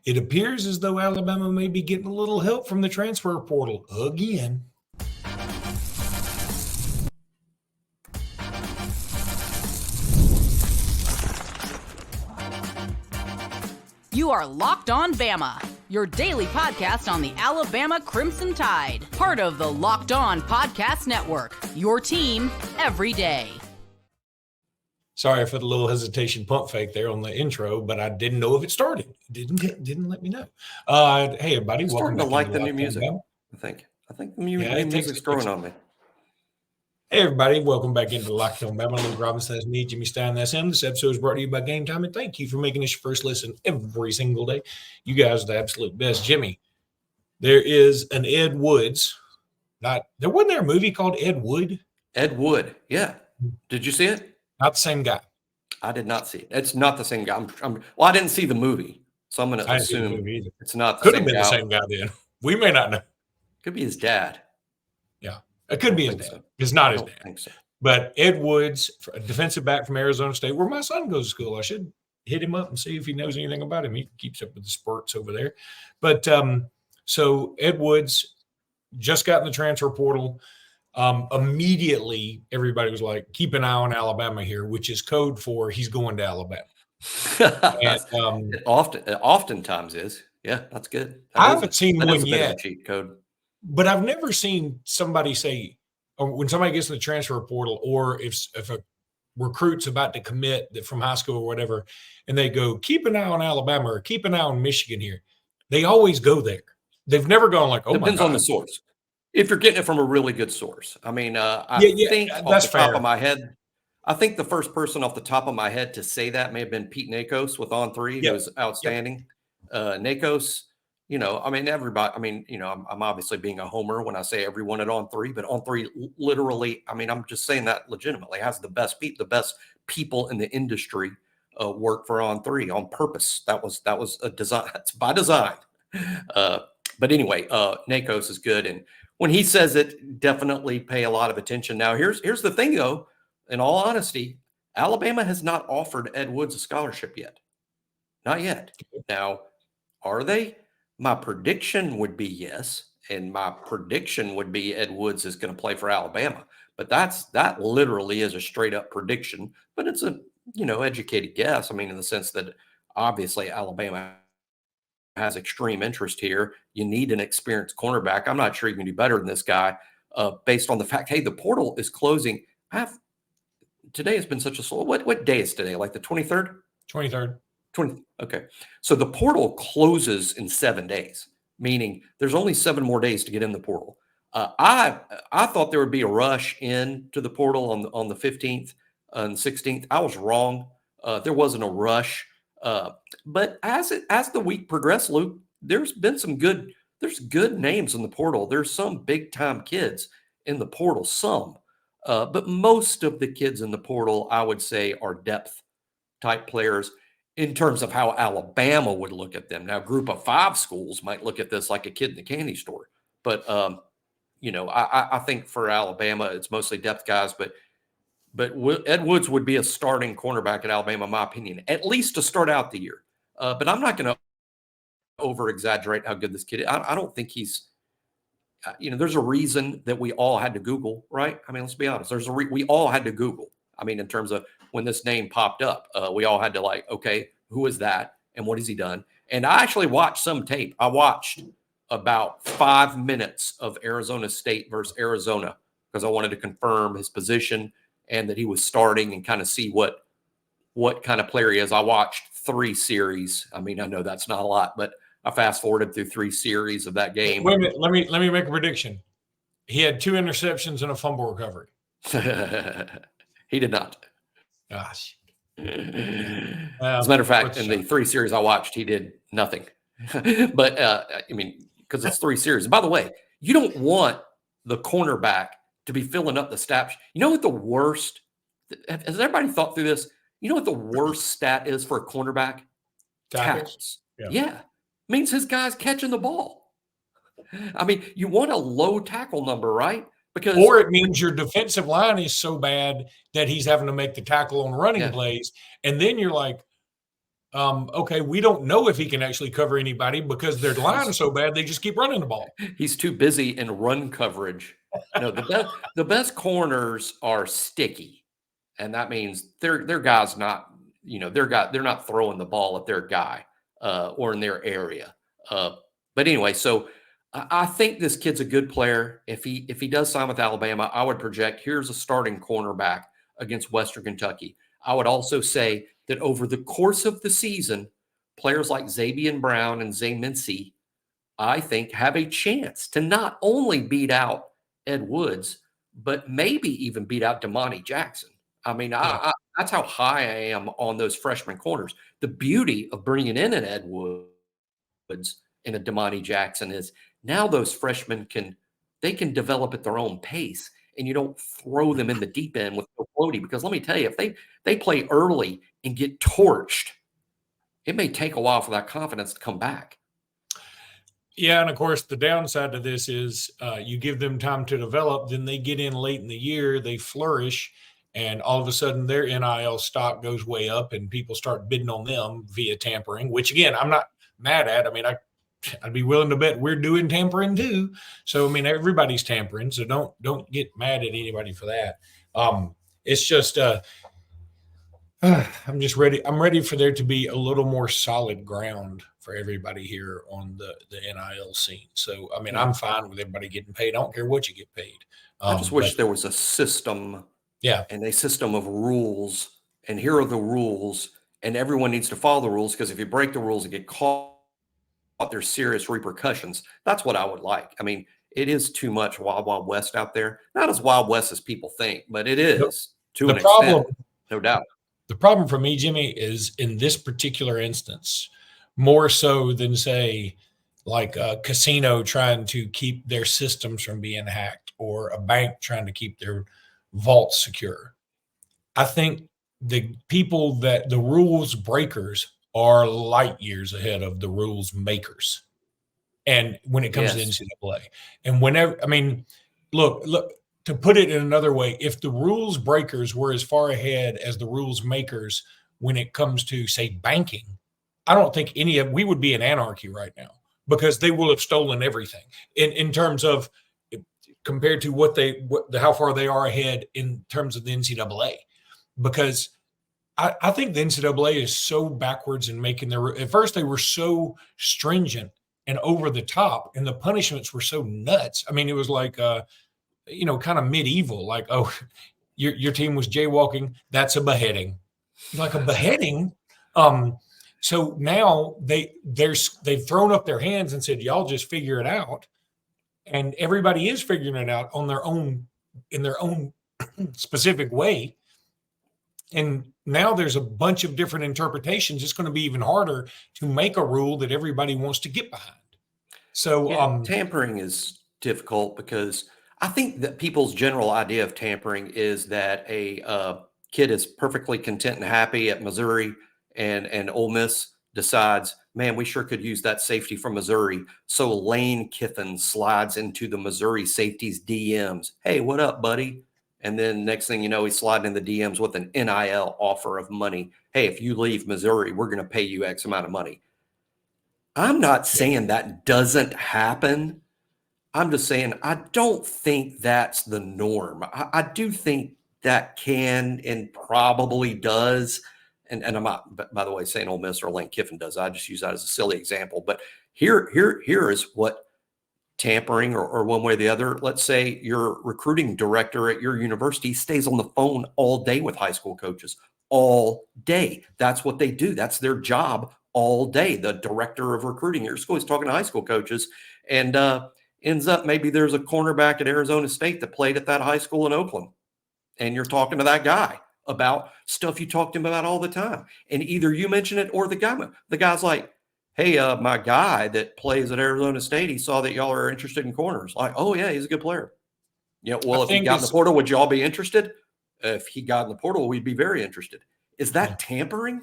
It appears as though Alabama may be getting a little help from the transfer portal again. You are Locked On Bama, your daily podcast on the Alabama Crimson Tide, part of the Locked On Podcast Network, your team every day. Sorry for the little hesitation pump fake there on the intro, but I didn't know if it started. Didn't let me know. Hey, everybody. I'm starting to like the new music, I think the new music's growing on me. Hey, everybody. Welcome back into Locked On Bama. Luke Robinson, that's me, Jimmy Stein, that's him. This episode is brought to you by Gametime, and thank you for making this your first listen every single day. You guys are the absolute best. Jimmy, there is an Ed Woods. There wasn't there a movie called Ed Wood? Ed Wood, yeah. Did you see it? Not the same guy. I did not see it. It's not the same guy. Well, I didn't see the movie, so I'm going to assume it's not the same guy. Could have been the same guy then. We may not know. Could be his dad. Yeah, it could be his dad. So. It's not his dad. I think so. But Ed Woods, a defensive back from Arizona State, where my son goes to school. I should hit him up and see if he knows anything about him. He keeps up with the sports over there. But so Ed Woods just got in the transfer portal. Immediately, everybody was like, keep an eye on Alabama here, which is code for he's going to Alabama. And, oftentimes is. Yeah, that's good. I haven't seen one yet. Cheat code. But I've never seen somebody say, or when somebody gets in the transfer portal, or if a recruit's about to commit from high school or whatever, and they go, keep an eye on Alabama or keep an eye on Michigan here. They always go there. They've never gone like, oh, depends on the source. If you're getting it from a really good source. I mean, I think off the top of my head, I think the first person off the top of my head to say that may have been Pete Nakos with On 3, who was outstanding. Nakos, I mean, everybody, I'm obviously being a homer when I say everyone at On 3, but On 3 literally, I'm just saying that legitimately has the best people in the industry work for On 3 on purpose. That was a design. That's by design. But anyway, Nakos is good. And when he says it, definitely pay a lot of attention. Now, here's the thing, though. In all honesty, Alabama has not offered Ed Woods a scholarship yet. Not yet. Now, are they? My prediction would be yes, and my prediction would be Ed Woods is going to play for Alabama. But that literally is a straight up prediction. But it's a educated guess. In the sense that obviously Alabama has extreme interest here. You need an experienced cornerback. I'm not sure you can do better than this guy, based on the fact, hey, the portal is closing. Today has been such a slow. What day is today? Like the 23rd? 23rd. 20. Okay. So the portal closes in 7 days, meaning there's only 7 more days to get in the portal. I thought there would be a rush into the portal on the 15th and 16th. I was wrong. There wasn't a rush. But as the week progressed, Luke, there's good names in the portal. There's some big time kids in the portal, but most of the kids in the portal, I would say, are depth type players in terms of how Alabama would look at them. Now, group of 5 schools might look at this like a kid in the candy store, but I think for Alabama, it's mostly depth guys, but Ed Woods would be a starting cornerback at Alabama, in my opinion, at least to start out the year. But I'm not going to over-exaggerate how good this kid is. I don't think he's there's a reason that we all had to Google, right? Let's be honest. We all had to Google. In terms of when this name popped up, we all had to okay, who is that? And what has he done? And I actually watched some tape. I watched about 5 minutes of Arizona State versus Arizona because I wanted to confirm his position and that he was starting and kind of see what kind of player he is. I watched 3 series. I know that's not a lot, but I fast forwarded through 3 series of that game. Wait a minute. Let me make a prediction. He had 2 interceptions and a fumble recovery. He did not. Gosh. As a matter of fact, in the 3 series I watched, he did nothing. But because it's 3 series. And by the way, you don't want the cornerback to be filling up the stat. You know what the worst? Has everybody thought through this? You know what the worst stat is for a cornerback? Tackles. Yeah. Means his guy's catching the ball. You want a low tackle number, right? Or it means your defensive line is so bad that he's having to make the tackle on running plays. And then you're like, Okay, we don't know if he can actually cover anybody because their line is so bad they just keep running the ball. He's too busy in run coverage. No, the best corners are sticky, and that means their guys not they're not throwing the ball at their guy or in their area. But anyway, so I think this kid's a good player. If he does sign with Alabama, I would project here's a starting cornerback against Western Kentucky. I would also say that over the course of the season, players like Zabian Brown and Zay Mincy, I think, have a chance to not only beat out Ed Woods, but maybe even beat out Damani Jackson. I mean, that's how high I am on those freshman corners. The beauty of bringing in an Ed Woods and a Damani Jackson is now those freshmen can develop at their own pace, and you don't throw them in the deep end with no floaty. Because let me tell you, if they play early and get torched, it may take a while for that confidence to come back. Yeah, and of course, the downside to this is you give them time to develop, then they get in late in the year, they flourish, and all of a sudden their NIL stock goes way up, and people start bidding on them via tampering, which, again, I'm not mad at. I mean, I'd be willing to bet we're doing tampering too. So, I mean, everybody's tampering, so don't get mad at anybody for that. It's just I'm just ready. I'm ready for there to be a little more solid ground for everybody here on the NIL scene. So, I mean, I'm fine with everybody getting paid. I don't care what you get paid. I just wish there was a system, and a system of rules. And here are the rules, and everyone needs to follow the rules, because if you break the rules and get caught, there's serious repercussions. That's what I would like. I mean, it is too much Wild Wild West out there. Not as Wild West as people think, but it is to an extent, no doubt. The problem for me, Jimmy, is in this particular instance, more so than, say, like a casino trying to keep their systems from being hacked or a bank trying to keep their vaults secure. I think the rules breakers are light years ahead of the rules makers. And when it comes to NCAA, and whenever, I mean, look, to put it in another way, if the rules breakers were as far ahead as the rules makers when it comes to, say, banking, I don't think we would be in anarchy right now, because they will have stolen everything in terms of compared to how far they are ahead in terms of the NCAA. Because I think the NCAA is so backwards in making at first they were so stringent and over the top, and the punishments were so nuts. I mean, it was like, kind of medieval, like, oh, your team was jaywalking, that's a beheading. Like, a beheading? So now they've thrown up their hands and said, y'all just figure it out. And everybody is figuring it out in their own specific way. And now there's a bunch of different interpretations. It's going to be even harder to make a rule that everybody wants to get behind. So tampering is difficult, because I think that people's general idea of tampering is that a kid is perfectly content and happy at Missouri, and Ole Miss decides, man, we sure could use that safety from Missouri. So Lane Kiffin slides into the Missouri safety's DMs. Hey, what up, buddy? And then next thing you know, he's sliding in the DMs with an NIL offer of money. Hey, if you leave Missouri, we're going to pay you X amount of money. I'm not saying that doesn't happen. I'm just saying I don't think that's the norm. I do think that can and probably does. And I'm not, by the way, saying Ole Miss or Lane Kiffin does. I just use that as a silly example. But here is what tampering or one way or the other. Let's say your recruiting director at your university stays on the phone all day with high school coaches, all day. That's what they do. That's their job all day. The director of recruiting at your school is talking to high school coaches, and ends up maybe there's a cornerback at Arizona State that played at that high school in Oakland, and you're talking to that guy about stuff you talk to him about all the time. And either you mention it or the guy's like, hey, my guy that plays at Arizona State, he saw that y'all are interested in corners. Like, oh yeah, he's a good player. Well, if he got in the portal, would y'all be interested? If he got in the portal, we'd be very interested. Is that tampering?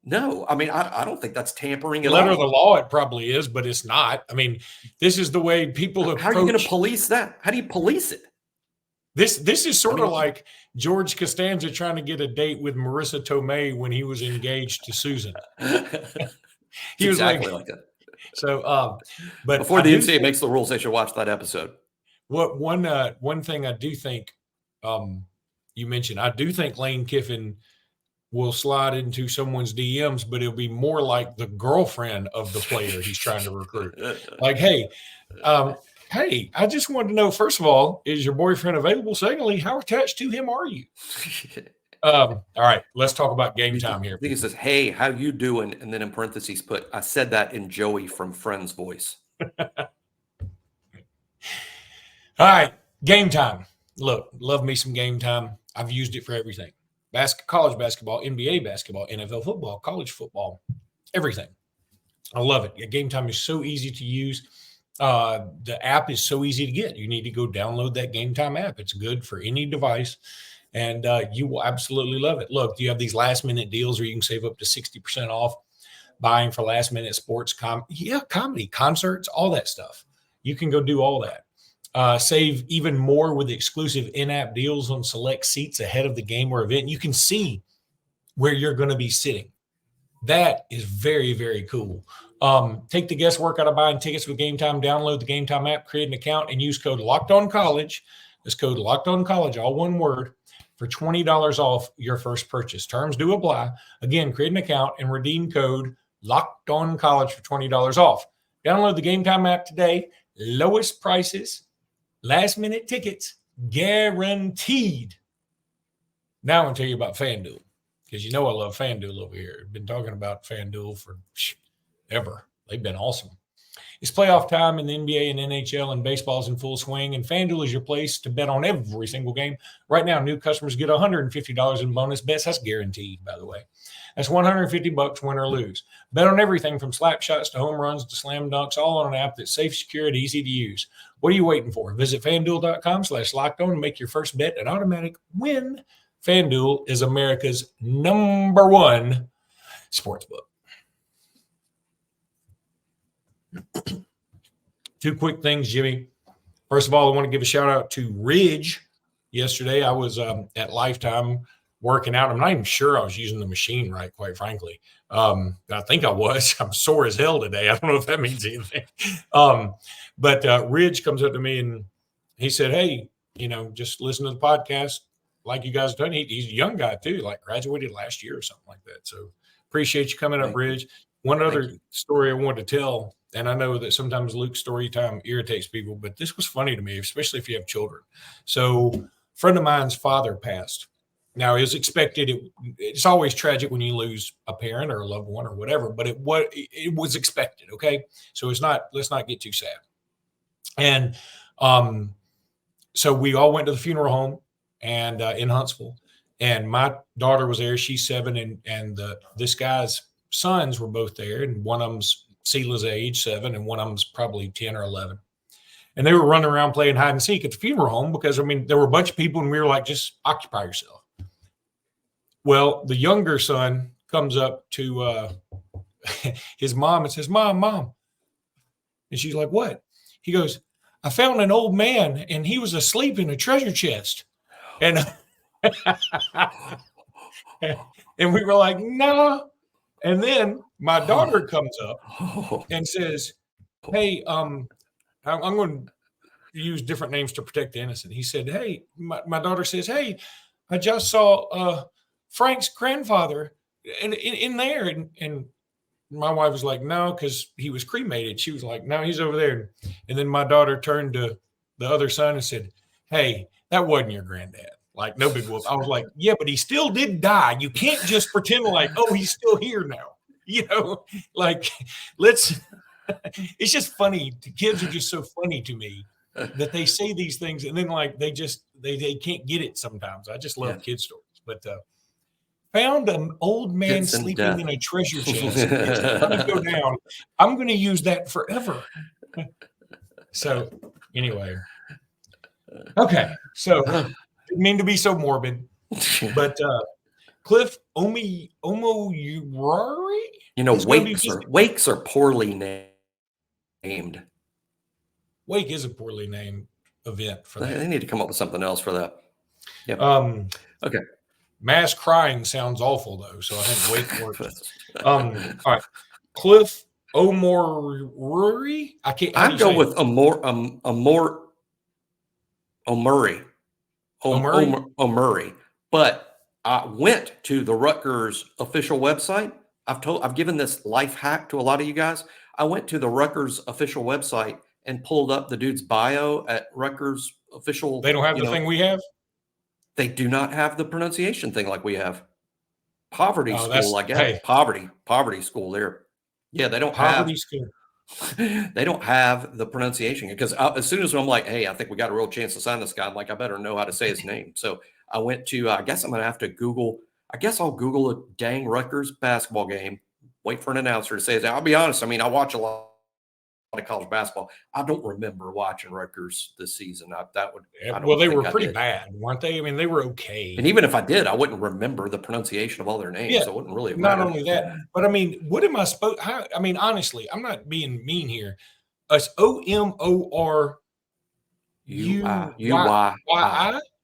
No. I mean, I don't think that's tampering at all. Letter of the law, it probably is, but it's not. I mean, this is the way people approach. How are you going to police that? How do you police it? This is sort of like George Costanza trying to get a date with Marissa Tomei when he was engaged to Susan. He was exactly like that. So, but before the NCAA makes the rules, they should watch that episode. What one thing I do think you mentioned, I do think Lane Kiffin will slide into someone's DMs, but it'll be more like the girlfriend of the player he's trying to recruit. Like, hey, I just wanted to know, first of all, is your boyfriend available? Secondly, how attached to him are you? All right, let's talk about game time here. I think it says, hey, how you doing? And then in parentheses put, I said that in Joey from Friends voice. All right, game time. Look, love me some game time. I've used it for everything. College basketball, NBA basketball, NFL football, college football, everything. I love it. Game time is so easy to use. The app is so easy to get. You need to go download that Game Time app. It's good for any device, and you will absolutely love it. Look, you have these last-minute deals where you can save up to 60% off buying for last-minute sports, comedy, concerts, all that stuff. You can go do all that. Save even more with exclusive in-app deals on select seats ahead of the game or event. You can see where you're going to be sitting. That is very, very cool. Take the guesswork out of buying tickets with Game Time. Download the Game Time app, create an account, and use code LOCKEDONCollege. This code LOCKEDONCollege, all one word, for $20 off your first purchase. Terms do apply. Again, create an account and redeem code LOCKEDONCollege for $20 off. Download the Game Time app today. Lowest prices, last-minute tickets, guaranteed. Now I'm going to tell you about FanDuel, because you know I love FanDuel over here. I've been talking about FanDuel for ever. They've been awesome. It's playoff time in the NBA and NHL, and baseball's in full swing, and FanDuel is your place to bet on every single game. Right now, new customers get $150 in bonus bets. That's guaranteed, by the way. That's $150 win or lose. Bet on everything from slap shots to home runs to slam dunks, all on an app that's safe, secure, and easy to use. What are you waiting for? Visit FanDuel.com/lockedon and make your first bet an automatic win. FanDuel is America's #1 sportsbook. Two quick things, Jimmy. First of all, I want to give a shout out to Ridge. Yesterday, I was at Lifetime working out. I'm not even sure I was using the machine right, quite frankly. I think I was. I'm sore as hell today. I don't know if that means anything. But Ridge comes up to me and he said, hey, just listen to the podcast like you guys have done. He's a young guy too, like graduated last year or something like that. So appreciate you coming up, Ridge. One other story I wanted to tell, and I know that sometimes Luke's story time irritates people, but this was funny to me, especially if you have children. So a friend of mine's father passed. Now, it was expected. It's always tragic when you lose a parent or a loved one or whatever, but it was expected, okay? So let's not get too sad. And so we all went to the funeral home and in Huntsville, and my daughter was there. She's 7, and this guy's sons were both there, and one of them's Sela's age, 7, and one of them's probably 10 or 11. And they were running around playing hide and seek at the funeral home because, there were a bunch of people, and we were like, just occupy yourself. Well, the younger son comes up to his mom and says, Mom. And she's like, what? He goes, I found an old man, and he was asleep in a treasure chest. And, and we were like, no. And then my daughter comes up and says, hey, I'm going to use different names to protect the innocent. He said, hey, my daughter says, hey, I just saw Frank's grandfather in there. And my wife was like, no, because he was cremated. She was like, no, he's over there. And then my daughter turned to the other son and said, hey, that wasn't your granddad. Like, no big whoop. I was like, yeah, but he still did die. You can't just pretend like, oh, he's still here now. It's just funny. The kids are just so funny to me that they say these things and then like they can't get it sometimes. I just love kid stories. But found an old man sleeping in a treasure chest. It's going to go down. I'm going to use that forever. So anyway. Okay. So didn't mean to be so morbid, but Cliff Omoyurari. Wakes are poorly named. Wake is a poorly named. event for that. They need to come up with something else for that. Yep. Okay. Mass crying sounds awful though, so I think Wake Forest. All right, Cliff Omoruri. I'd go with O'Murray. But I went to the Rutgers official website. I've given this life hack to a lot of you guys. I went to the Rutgers official website and pulled up the dude's bio at Rutgers official. They don't have the thing we have. They do not have the pronunciation thing like we have. Poverty school, I guess. Hey. Poverty school there. Yeah, they don't Poverty school. They don't have the pronunciation because as soon as I'm like, hey, I think we got a real chance to sign this guy, I'm like, I better know how to say his name. So I went to, I guess I'm going to have to Google. I guess I'll Google a dang Rutgers basketball game, wait for an announcer to say it. I'll be honest. I mean, I watch a lot of college basketball. I don't remember watching Rutgers this season. They were pretty bad, weren't they? I mean, they were okay. And even if I did, I wouldn't remember the pronunciation of all their names. So it wouldn't really matter. Not only that, but I mean, what am I supposed? I mean, honestly, I'm not being mean here. It's Omorui.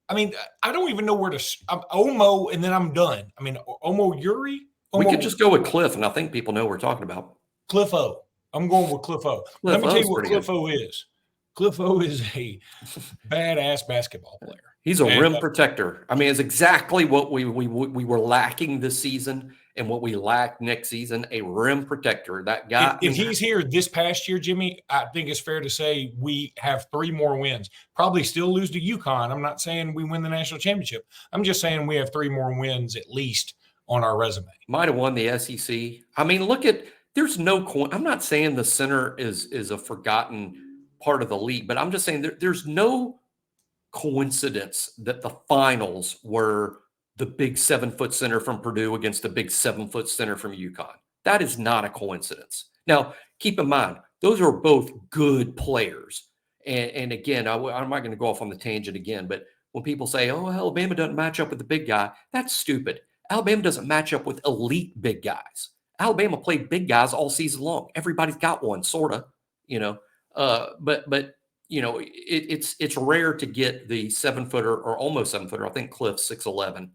I mean, I don't even know where to. I'm Omo, and then I'm done. I mean, Omoruri. We could just go with Cliff, and I think people know what we're talking about. Cliff O. I'm going with Cliff O. Let me tell you what Cliff O is. Cliff O is a badass basketball player. He's a rim protector. I mean, it's exactly what we were lacking this season and what we lack next season, a rim protector. That guy. If he's here this past year, Jimmy, I think it's fair to say we have 3 more wins. Probably still lose to UConn. I'm not saying we win the national championship. I'm just saying we have 3 more wins at least on our resume. Might have won the SEC. I mean, look at – there's no – I'm not saying the center is a forgotten part of the league, but I'm just saying there's no coincidence that the finals were the big 7-foot center from Purdue against the big 7-foot center from UConn. That is not a coincidence. Now, keep in mind, those are both good players. And again, I'm not going to go off on the tangent again, but when people say, oh, Alabama doesn't match up with the big guy, that's stupid. Alabama doesn't match up with elite big guys. Alabama played big guys all season long. Everybody's got one, sort of, but you know, it's rare to get the 7-footer or almost 7-footer. I think Cliff's 6'11".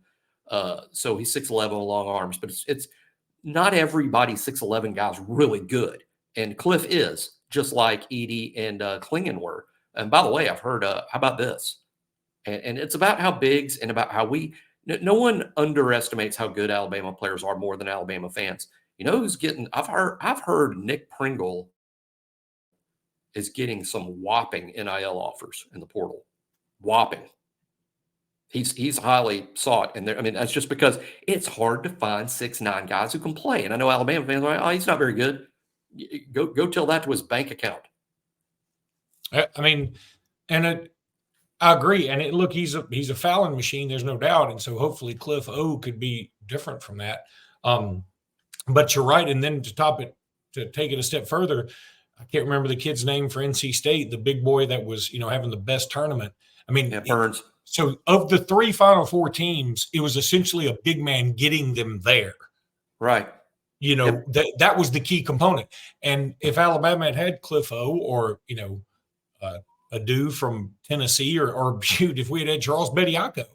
So he's 6'11" with long arms, but it's not everybody 6'11" guys really good. And Cliff is, just like Edey and Klingon were. And by the way, I've heard, how about this? And it's about how bigs and about how no one underestimates how good Alabama players are more than Alabama fans. You know who's getting, I've heard Nick Pringle is getting some whopping NIL offers in the portal. Whopping. He's highly sought. And I mean, that's just because it's hard to find 6'9" guys who can play. And I know Alabama fans are like, oh, he's not very good. Go tell that to his bank account. I mean, and I agree. And look, he's a fouling machine. There's no doubt. And so hopefully Cliff O could be different from that. But you're right. And then to take it a step further, I can't remember the kid's name for NC State, the big boy that was, having the best tournament. I mean, Burns. So of the 3 Final Four teams, it was essentially a big man getting them there. Right. That was the key component. And if Alabama had Cliff O or, a dude from Tennessee or shoot, if we had Charles Bediako,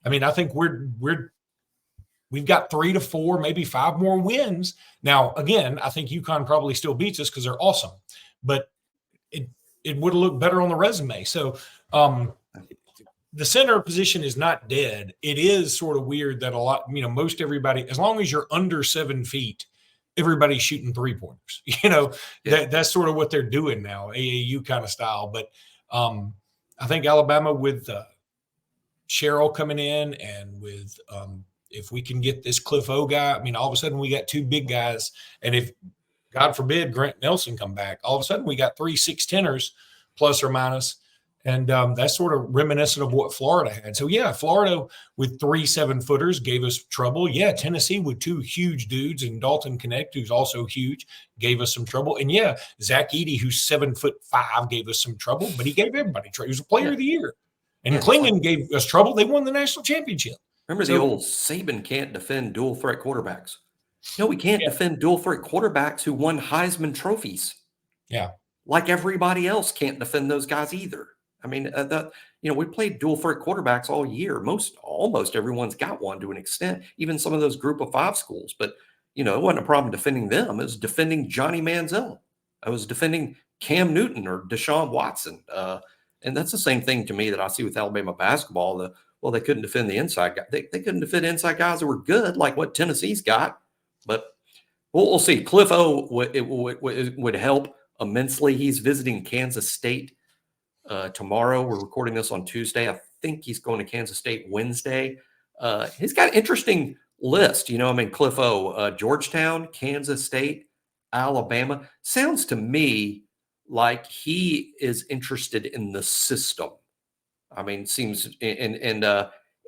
I mean, I think we've got 3 to 4, maybe 5 more wins. Now, again, I think UConn probably still beats us because they're awesome, but it would have looked better on the resume. So the center position is not dead. It is sort of weird that most everybody, as long as you're under 7 feet, everybody's shooting 3-pointers. That's sort of what they're doing now, AAU kind of style. But I think Alabama with Cheryl coming in and with if we can get this Cliff O guy, I mean, all of a sudden we got 2 big guys. And if, God forbid, Grant Nelson come back, all of a sudden we got 3 6'10"ers plus or minus. And that's sort of reminiscent of what Florida had. So, yeah, Florida with 3 7-footers gave us trouble. Yeah, Tennessee with 2 huge dudes and Dalton Connect, who's also huge, gave us some trouble. And, yeah, Zach Edey, who's 7'5", gave us some trouble, but he gave everybody trouble. He was a player of the year. And Klingon gave us trouble. They won the national championship. Remember the old Saban can't defend dual threat quarterbacks. No, we can't defend dual threat quarterbacks who won Heisman trophies. Yeah. Like everybody else can't defend those guys either. I mean, we played dual threat quarterbacks all year. Almost everyone's got one to an extent, even some of those group of 5 schools. But, it wasn't a problem defending them. It was defending Johnny Manziel. I was defending Cam Newton or Deshaun Watson. And that's the same thing to me that I see with Alabama basketball. They couldn't defend the inside guy. They couldn't defend inside guys that were good, like what Tennessee's got. But we'll see. Cliff O would help immensely. He's visiting Kansas State tomorrow. We're recording this on Tuesday. I think he's going to Kansas State Wednesday. He's got an interesting list. Cliff O, Georgetown, Kansas State, Alabama. Sounds to me like he is interested in the system. Seems and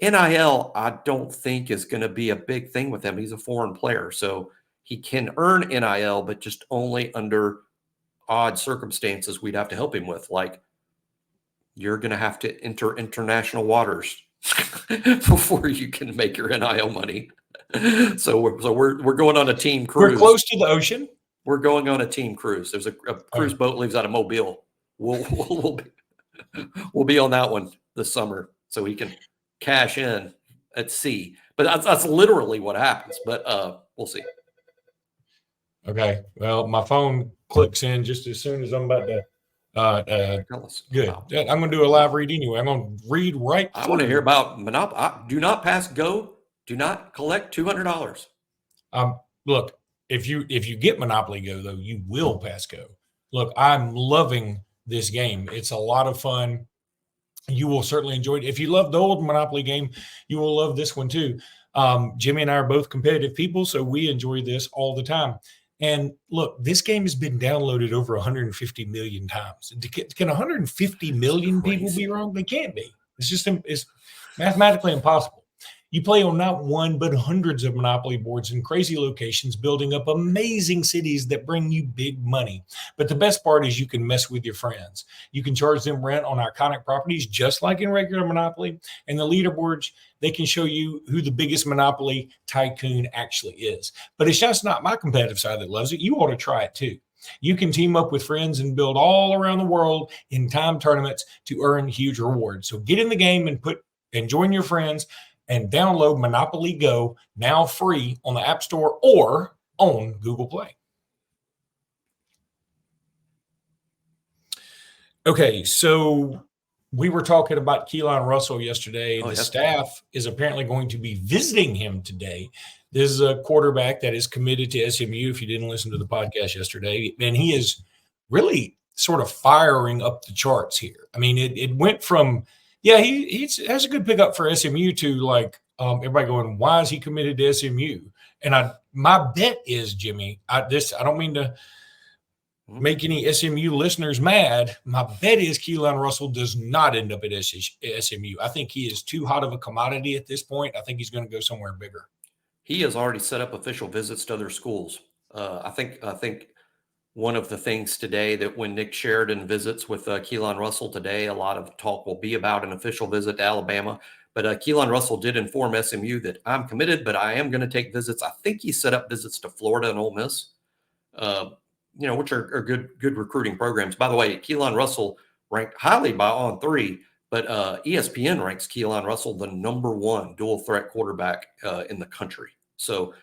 NIL, I don't think is going to be a big thing with him. He's a foreign player, so he can earn NIL, but just only under odd circumstances we'd have to help him with. Like, you're going to have to enter international waters before you can make your NIL money. So we're going on a team cruise. We're close to the ocean. We're going on a team cruise. There's a cruise boat leaves out of Mobile. We'll be on that one this summer so he can cash in at sea. But that's literally what happens. But we'll see. Okay. Well, my phone clicks in just as soon as I'm about to. Good. Wow. I'm going to do a live read anyway. I'm going to read right. I want to hear about Monopoly. Do not pass go. Do not collect $200. Look, if you get Monopoly Go, though, you will pass go. Look, I'm loving this game. It's a lot of fun. You will certainly enjoy it. If you love the old Monopoly game, you will love this one too. Jimmy and I are both competitive people, so we enjoy this all the time. And look, this game has been downloaded over 150 million times. Can 150 million people be wrong? They can't be. It's mathematically impossible. You play on not one, but hundreds of Monopoly boards in crazy locations, building up amazing cities that bring you big money. But the best part is you can mess with your friends. You can charge them rent on iconic properties, just like in regular Monopoly. And the leaderboards, they can show you who the biggest Monopoly tycoon actually is. But it's just not my competitive side that loves it. You ought to try it too. You can team up with friends and build all around the world in time tournaments to earn huge rewards. So get in the game and join your friends and download Monopoly Go, now free on the App Store or on Google Play. Okay, so we were talking about Keelon Russell yesterday. The staff is apparently going to be visiting him today. This is a quarterback that is committed to SMU, if you didn't listen to the podcast yesterday. And he is really sort of firing up the charts here. It went from – he has a good pickup for SMU to like everybody going, why is he committed to SMU? And my bet is, Jimmy, I don't mean to make any SMU listeners mad. My bet is Keelon Russell does not end up at SMU. I think he is too hot of a commodity at this point. I think he's going to go somewhere bigger. He has already set up official visits to other schools. I think one of the things today that when Nick Sheridan visits with Keelon Russell today, a lot of talk will be about an official visit to Alabama. But Keelon Russell did inform SMU that I'm committed, but I am going to take visits. I think he set up visits to Florida and Ole Miss, which are good recruiting programs. By the way, Keelon Russell ranked highly by On3, but ESPN ranks Keelon Russell the #1 dual threat quarterback in the country. So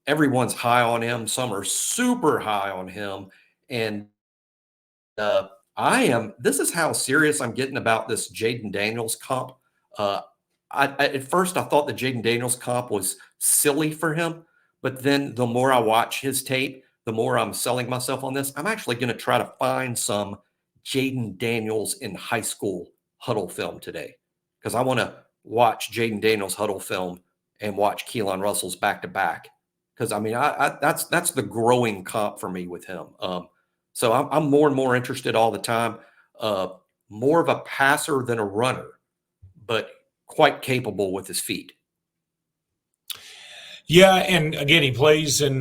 everyone's high on him. Some are super high on him. And this is how serious I'm getting about this Jaden Daniels comp. At first, I thought the Jaden Daniels comp was silly for him. But then the more I watch his tape, the more I'm selling myself on this. I'm actually going to try to find some Jaden Daniels in high school huddle film today, because I want to watch Jaden Daniels huddle film and watch Keelon Russell's back-to-back. Because that's the growing comp for me with him. So I'm more and more interested all the time. More of a passer than a runner, but quite capable with his feet. Yeah, and again, he plays in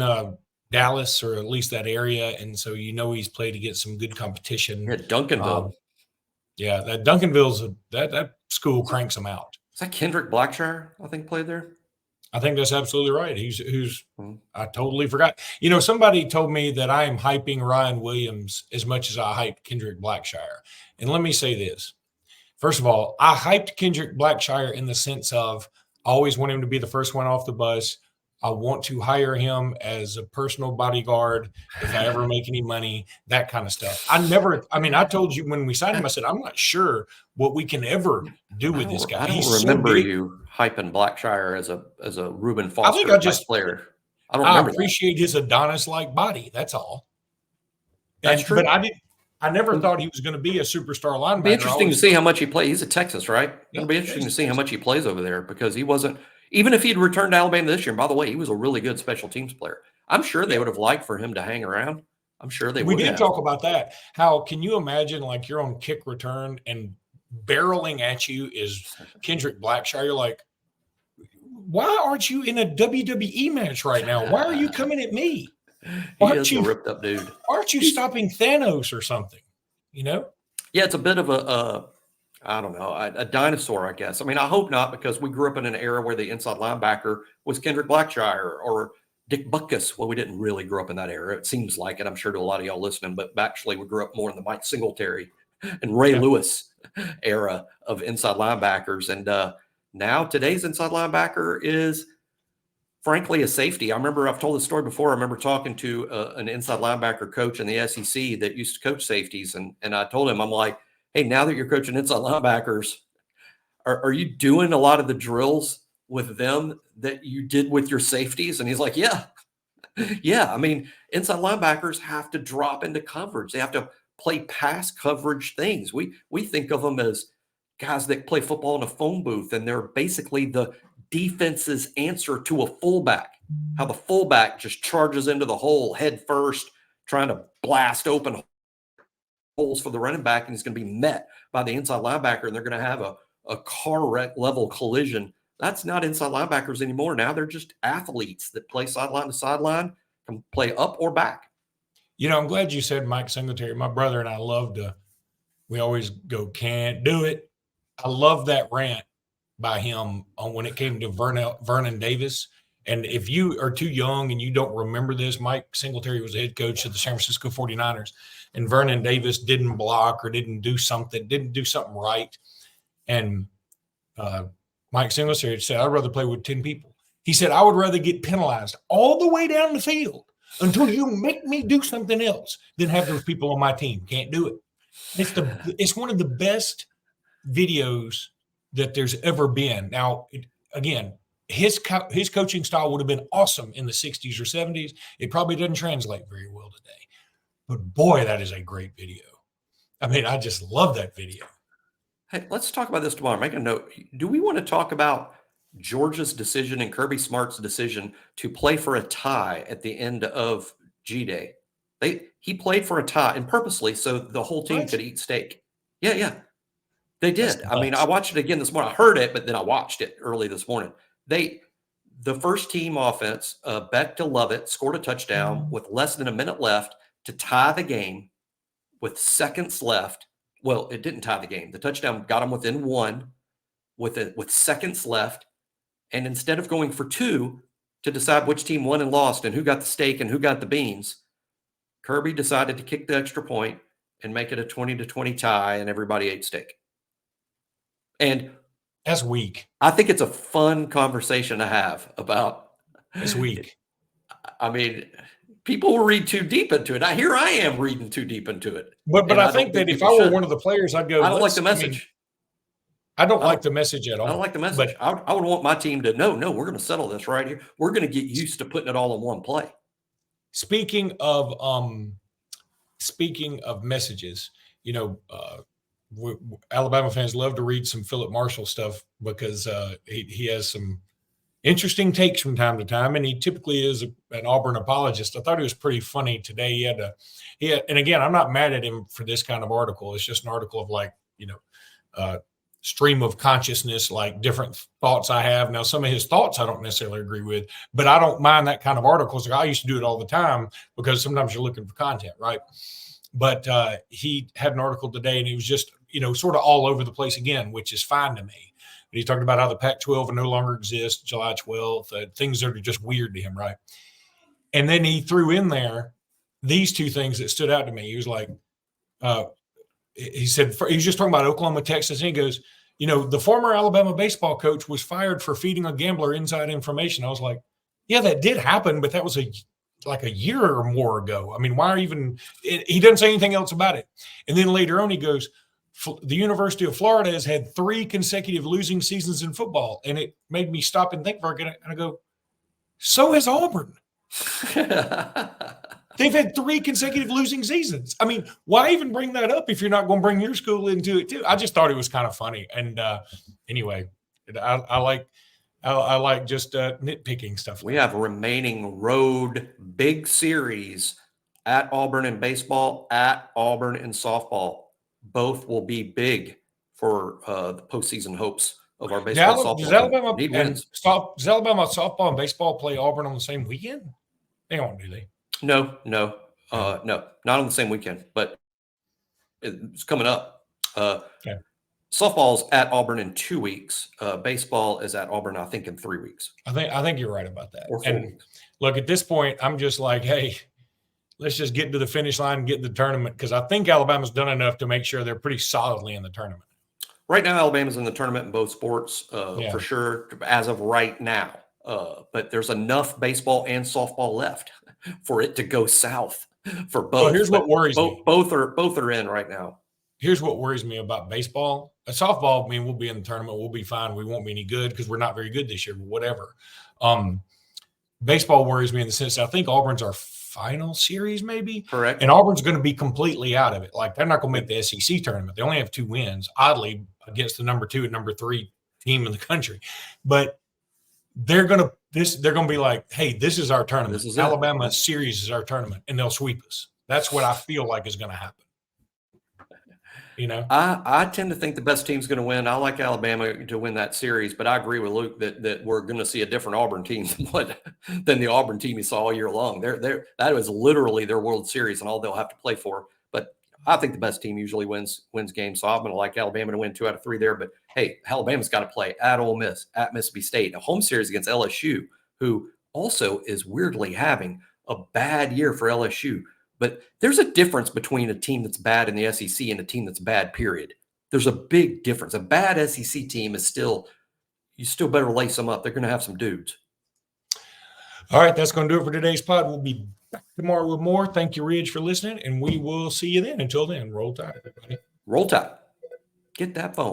Dallas, or at least that area, and so he's played against some good competition. Yeah, Duncanville. That Duncanville's that school cranks them out. Is that Kendrick Blackshire? I think played there. I think that's absolutely right. Mhm. I totally forgot. Somebody told me that I am hyping Ryan Williams as much as I hyped Kendrick Blackshire. And let me say this. First of all, I hyped Kendrick Blackshire in the sense of I always want him to be the first one off the bus. I want to hire him as a personal bodyguard if I ever make any money, that kind of stuff. I told you when we signed him, I said, I'm not sure what we can ever do with this guy. I don't He's so remember big. you hyping Blackshire as a Reuben I think Foster type player. I don't I remember that. appreciate his Adonis-like body. That's all. That's true. But I never thought he was going to be a superstar linebacker. It'll be interesting to see how much he plays. He's at Texas, right? It'll be Yeah, interesting to see how much he plays over there because he wasn't, even if he'd returned to Alabama this year, and by the way, he was a really good special teams player. I'm sure they would have liked for him to hang around. I'm sure they would have. We did talk about that. How can you imagine like you're on kick return and barreling at you is Kendrick Blackshire? You're like, why aren't you in a WWE match right now? Why are you coming at me? He is a ripped up dude. Aren't you stopping Thanos or something? Yeah, it's a bit of a dinosaur, I guess. I mean, I hope not, because we grew up in an era where the inside linebacker was Kendrick Blackshire or Dick Butkus. Well, we didn't really grow up in that era. It seems like it. I'm sure to a lot of y'all listening, but actually we grew up more in the Mike Singletary and Ray Lewis era of inside linebackers. And now today's inside linebacker is frankly a safety. I remember I've told this story before. I remember talking to an inside linebacker coach in the SEC that used to coach safeties. And I told him, I'm like, hey, now that you're coaching inside linebackers, are you doing a lot of the drills with them that you did with your safeties? And he's like, yeah. Yeah. I mean, inside linebackers have to drop into coverage. They have to play pass coverage things. We think of them as guys that play football in a phone booth, and they're basically the defense's answer to a fullback. How the fullback just charges into the hole head first, trying to blast open holes for the running back, and he's going to be met by the inside linebacker, and they're going to have a car wreck level collision. That's not inside linebackers anymore. Now they're just athletes that play sideline to sideline, can play up or back. I'm glad you said Mike Singletary. My brother and I we always go, can't do it. I love that rant by him on when it came to Vernon Davis. And if you are too young and you don't remember this, Mike Singletary was the head coach of the San Francisco 49ers, and Vernon Davis didn't block or didn't do something right. And Mike Singletary said, I'd rather play with 10 people. He said, I would rather get penalized all the way down the field until you make me do something else than have those people on my team. Can't do it. It's one of the best videos that there's ever been. Now, again, his coaching style would have been awesome in the 60s or 70s. It probably doesn't translate very well today. But boy, that is a great video. I mean, I just love that video. Hey, let's talk about this tomorrow. Make a note. Do we want to talk about Georgia's decision and Kirby Smart's decision to play for a tie at the end of G-Day? He played for a tie, and purposely, so the whole team could eat steak. Yeah. They did. I mean, I watched it again this morning. I heard it, but then I watched it early this morning. The first team offense, Beck to Lovett, scored a touchdown with less than a minute left to tie the game with seconds left. Well, it didn't tie the game. The touchdown got them within one with seconds left. And instead of going for two to decide which team won and lost and who got the steak and who got the beans, Kirby decided to kick the extra point and make it a 20-20 tie, and everybody ate steak. And that's weak. I think it's a fun conversation to have about. It's weak. I mean, people will read too deep into it. Here I am reading too deep into it. But I think that if I were one of the players, I'd go. I don't like the message. I don't like the message at all. I don't like the message. But I would want my team to no, we're going to settle this right here. We're going to get used to putting it all in one play. Speaking of messages, Alabama fans love to read some Philip Marshall stuff because he has some interesting takes from time to time, and he typically is an Auburn apologist. I thought he was pretty funny today. He had, and again, I'm not mad at him for this kind of article. It's just an article of stream of consciousness, like different thoughts I have. Now, some of his thoughts I don't necessarily agree with, but I don't mind that kind of articles. Like I used to do it all the time because sometimes you're looking for content, right? But he had an article today, and he was just, sort of all over the place again, which is fine to me. he talked about how the Pac-12 no longer exists, July 12th, things that are just weird to him, right? And then he threw in there these two things that stood out to me. He was like, he said, he was just talking about Oklahoma, Texas, and he goes, the former Alabama baseball coach was fired for feeding a gambler inside information. I was like, yeah, that did happen, but that was like a year or more ago. I mean, why even – he doesn't say anything else about it. And then later on he goes, the University of Florida has had 3 consecutive losing seasons in football. And it made me stop and think for a minute. And I go, so has Auburn. They've had 3 consecutive losing seasons. I mean, why even bring that up if you're not going to bring your school into it too? I just thought it was kind of funny. And anyway, I like just nitpicking stuff. We have a remaining road big series at Auburn in baseball, at Auburn in softball. Both will be big for the postseason hopes of our baseball. Does Alabama softball and baseball play Auburn on the same weekend? They don't, do they? No, not on the same weekend, but it's coming up. Okay. Softball's at Auburn in 2 weeks. Baseball is at Auburn, I think, in 3 weeks. I think you're right about that. Or 4 weeks. Look, at this point, I'm just like, hey, let's just get to the finish line and get in the tournament, because I think Alabama's done enough to make sure they're pretty solidly in the tournament. Right now, Alabama's in the tournament in both sports, for sure, as of right now. But there's enough baseball and softball left for it to go south for both. Well, here's what worries me. Both are in right now. Here's what worries me about baseball. Softball, I mean, we'll be in the tournament. We'll be fine. We won't be any good because we're not very good this year, but whatever. Baseball worries me in the sense that I think Auburn's our final series, maybe. Correct. And Auburn's going to be completely out of it. Like, they're not going to make the SEC tournament. They only have 2 wins, oddly, against the number 2 and number 3 team in the country. But they're going to be like, hey, this is our tournament. This is Alabama series is our tournament, and they'll sweep us. That's what I feel like is going to happen. I tend to think the best team's going to win. I like Alabama to win that series, but I agree with Luke that we're going to see a different Auburn team than the Auburn team you saw all year long. That was literally their World Series and all they'll have to play for. But I think the best team usually wins games. So I'm going to like Alabama to win 2 out of 3 there. But hey, Alabama's got to play at Ole Miss, at Mississippi State, a home series against LSU, who also is weirdly having a bad year for LSU. But there's a difference between a team that's bad in the SEC and a team that's bad, period. There's a big difference. A bad SEC team is you still better lace them up. They're going to have some dudes. All right, that's going to do it for today's pod. We'll be back tomorrow with more. Thank you, Ridge, for listening, and we will see you then. Until then, roll tide, everybody. Roll tide. Get that phone.